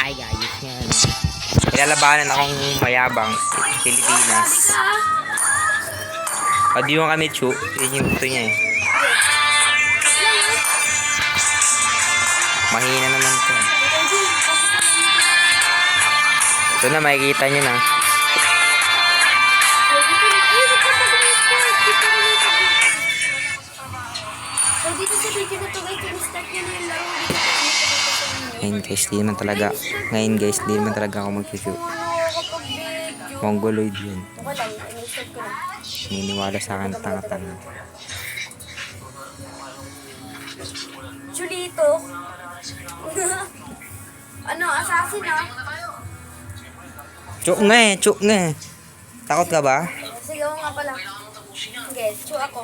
Ay, gayos nga. Ilalabanan akong mayabang Pilipinas. Padiwan kami, Chu. Yun yung gusto niya eh. Mahina naman to. Ito na, makikita nyo na. Dito sa video na to guys, in-start nyo na yung laro. Ngayon guys, di naman talaga. Ngayon guys, di naman talaga ako mag-shoot. Mongoloid yun. Wala, in-start ko na. Niniwala sa akin tanga-tanga. Chulito. Ano, assassin ah? Chuk nga eh, chuk nga eh. Takot ka ba? Sigaw nga pala. Okay, chu ako.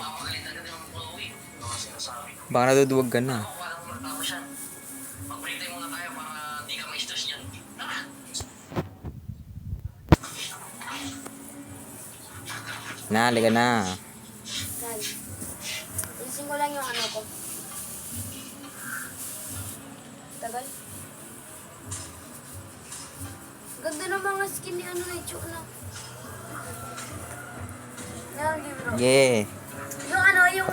Baka naduduwag ka na. Halika na. Yan. Isin ko lang yung ano ko. Tagal. Ganda ng mga skin ni ano eh, chu na. Yeah. Yung ano, yung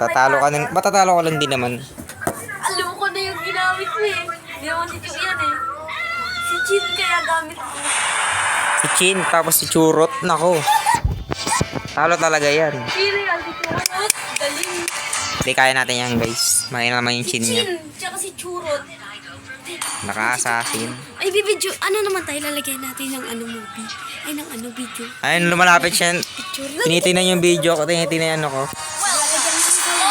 Matatalo ka lang din naman. alam ko na yung ginamit mo eh. Hindi naman si Chu yan eh. Si Chin kaya gamit ko. Si Chin, tapos si Churot. Nako. Talo talaga yan. Pili yan, si Churot. Galing. Hindi, kaya natin yan guys. Mahina naman yung Chin niya. Chin, tsaka si Churot. Naka-assassin. Ay, bibidyo. Ano naman tayo lalagay natin ng ano movie? Ay, ng ano video? Ayun, lumalapit siya. Picture. Tinitingnan yung video ko. Tinitingnan ano ko. Lalagyan natin tayo.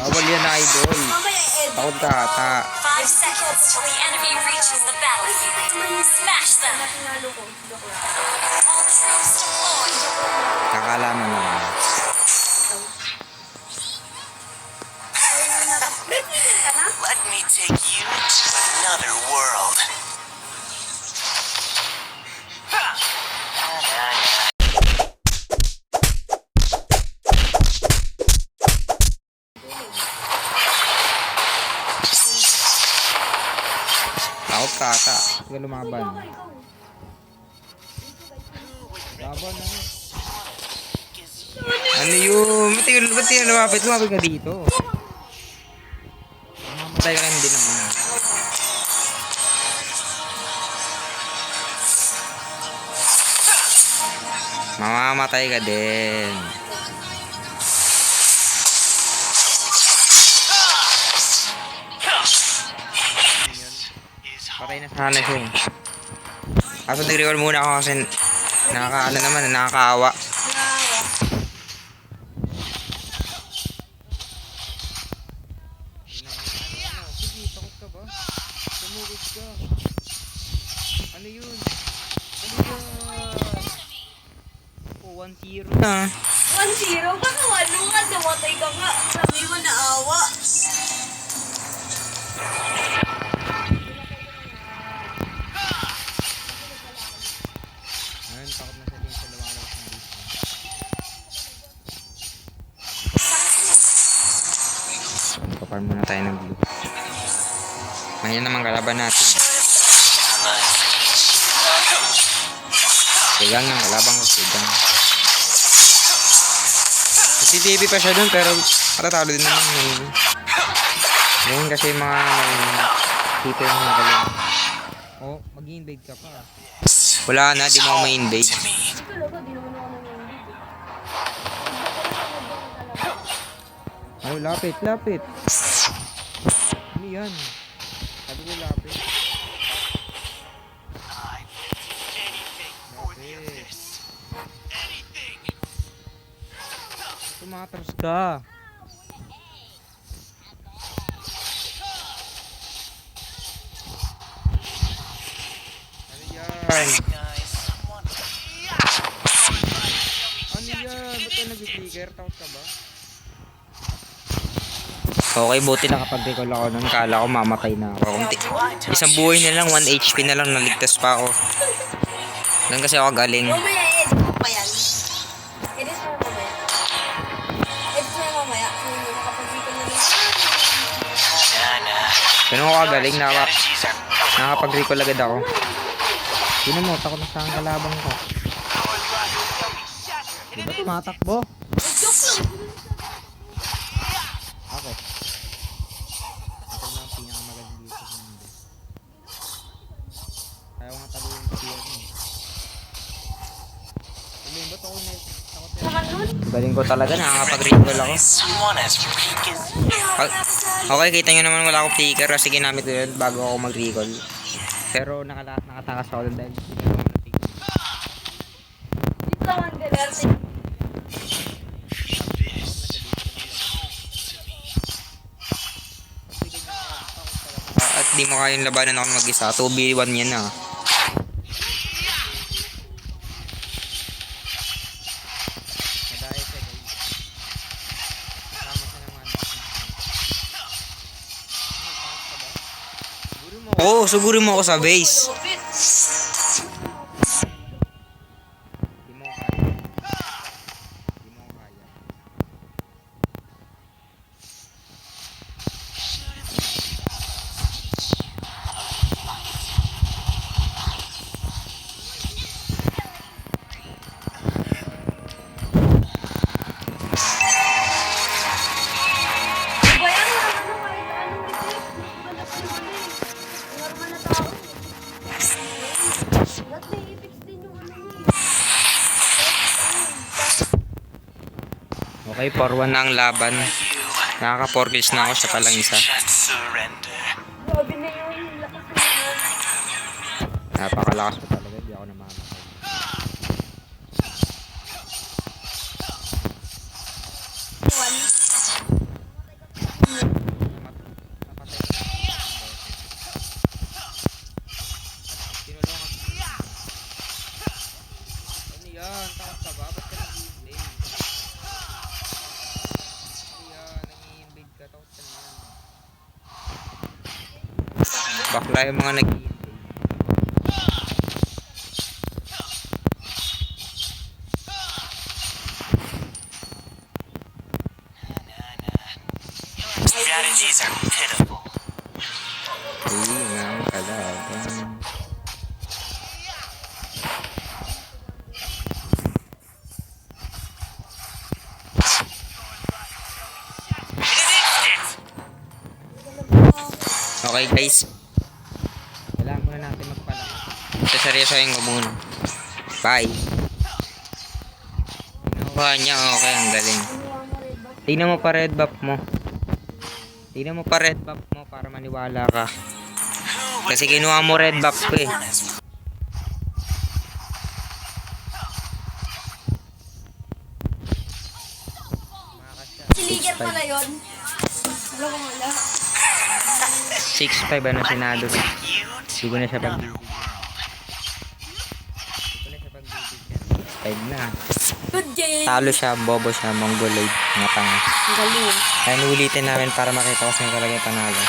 Bawal yan na idol. Mamaya edit. Takot ka ata. 5 seconds till the enemy reaches the battlefield. Smash them! Natinalo ko. Joke lang. All troops deployed. Kakalaman naman. Bigyan ka na? Let me take you to another world. Takot ka ata. Sige lumaban. Laban na. Ano yun? Ba't yun lumapit? Lumapit ka dito. Mamatay ka hindi naman. Mamamatay ka din. Patay na sana siya eh. Kaso nag-recall muna ako kasi nakakaawa. Sige, takot ka ba? Tumugod ka. Ano yun? Ano yun? Oh, 1-0 na. 1-0? Baka ano ka? Namatay ka nga. Sabi mo na awa. Ayun, takot na sa din sa lumalabas ng dito. Paparm muna tayo ng blue. Mahina naman kalaban natin. Sigang ng kalabang ko, sigang. CCTV pa siya dun pero matatalo din naman yun. Ngayon kasi mga tipo yung magaling. Oh, mag-invade ka pa. Wala na, di mo ako ma-invade. Talaga, di naman ako nang-invade. Oh, lapit, lapit. Ano yan? Sabi ko lapit. Tumatras ka. Ano yan? Ano yan? Ba't ka nag-flicker? Takot ka ba? Okay, buti nakapag-recall ako nun. Kala ko mamatay na ako. Isang buhay na lang, 1 HP na lang, naligtas pa ako. Doon kasi ako galing. Mamaya edit mo pa yan. Edit mo mamaya. Edit mo mamaya. Kung nakapag-recall na lang. Ganun ako kagaling, nakapag-recall agad ako. Sino mo, takot na sa ang kalabang ko. Di ba tumatakbo? Joke lang. Ako. Ito na ang pinakamaganda dito sa mundo. Kaya ko nga taluin si ano. Lumibot ako na takot na. Saka nun. Galing ko talaga, nakakapag-recall ako. Someone has weakened. Okay, kita nyo naman wala akong flicker kasi ginamit ko yun bago ako mag-recall. Pero nakatakas ako dun dahil sinagawa ng flicker. Dito lang ang galerte. At di mo kayang labanan ako mag-isa. 2v1 yan na. Madaya siya guys. Kasama siya naman. Oo, sugurin mo ako sa base. Lupit. Di mo kaya. Di mo kaya. Ba yan? Ano kahit anong isip? Wala pa naman eh. Normal na tao. Ba't may i-fix din yung ano niya? Okay, 4-1 na ang laban. Nakaka 4 kills na ako, siya palang isa. Just surrender. Grabe na yun. Lakas na yun. Napakalakas ko talaga, di ako namamatay. One. Tinulungan ko. Ano yan? Takot ka ba? Ba't ka nag-i-invade? Ano yan? Nag-i-invade ka? Takot ka na. Bakla yung mga nag-i-invade. Strategies are pitiful. Hindi nga ang kalaban. Okay guys. Kailangan muna natin magpalakas. Saseryosohin ko muna. Bye. Ginawa niya. Okay, ang galing. Tingnan mo pa red buff mo. Tingnan mo pa red buff mo para maniwala ka. Kasi kinuha mo red buff ko eh. Siliger pala yun. Wala ko wala. 6-5 ano sinado. Hindi ko na siya pag-ibig. 6-5 na. Good game. Talo siya, bobo siya, mongoloid. Nga tanga. Ang galing. Kaya ulitin namin para makita ko saan talaga yung panalo.